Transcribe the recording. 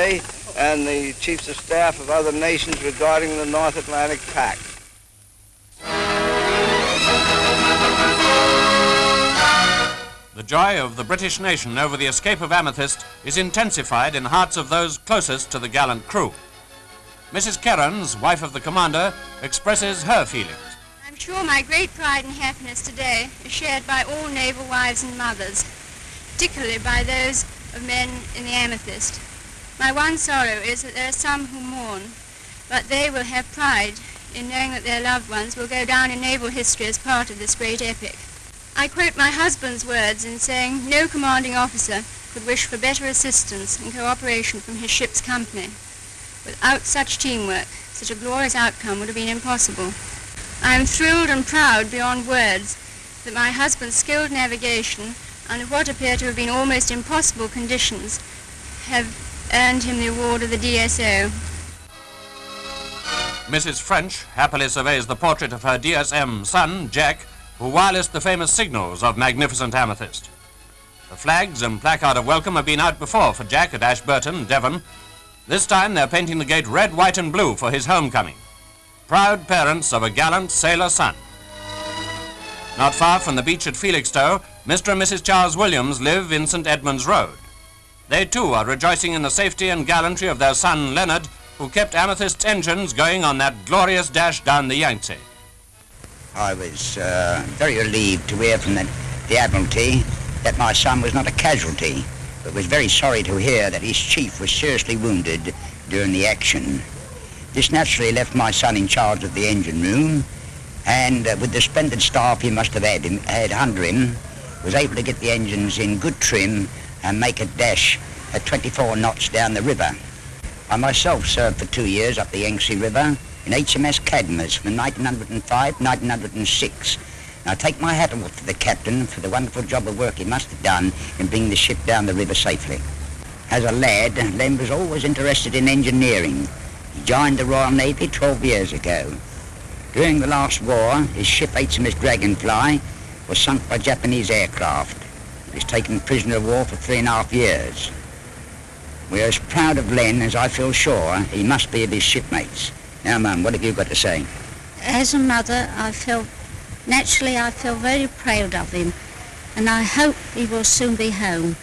USA and the chiefs of staff of other nations regarding the North Atlantic Pact. The joy of the British nation over the escape of Amethyst is intensified in the hearts of those closest to the gallant crew. Mrs Kerens, wife of the commander, expresses her feelings. I'm sure my great pride and happiness today is shared by all naval wives and mothers, particularly by those of men in the Amethyst. My one sorrow is that there are some who mourn, but they will have pride in knowing that their loved ones will go down in naval history as part of this great epic. I quote my husband's words in saying, "No commanding officer could wish for better assistance and cooperation from his ship's company. Without such teamwork, such a glorious outcome would have been impossible." I am thrilled and proud beyond words that my husband's skilled navigation under what appear to have been almost impossible conditions have earned him the award of the DSO. Mrs French happily surveys the portrait of her DSM son, Jack, who wirelessed the famous signals of magnificent Amethyst. The flags and placard of welcome have been out before for Jack at Ashburton, Devon. This time they're painting the gate red, white and blue for his homecoming. Proud parents of a gallant sailor son. Not far from the beach at Felixstowe, Mr. and Mrs. Charles Williams live in St. Edmund's Road. They too are rejoicing in the safety and gallantry of their son Leonard, who kept Amethyst's engines going on that glorious dash down the Yangtze. I was very relieved to hear from the Admiralty that my son was not a casualty, but was very sorry to hear that his chief was seriously wounded during the action. This naturally left my son in charge of the engine room, and with the splendid staff he must have had under him, was able to get the engines in good trim and make a dash at 24 knots down the river. I myself served for 2 years up the Yangtze River in HMS Cadmus from 1905 to 1906. And I take my hat off to the captain for the wonderful job of work he must have done in bringing the ship down the river safely. As a lad, Len was always interested in engineering. He joined the Royal Navy 12 years ago. During the last war, his ship HMS Dragonfly was sunk by Japanese aircraft. He was taken prisoner of war for 3.5 years. We're as proud of Len as I feel sure he must be of his shipmates. Now, Mum, what have you got to say? As a mother, I feel very proud of him, and I hope he will soon be home.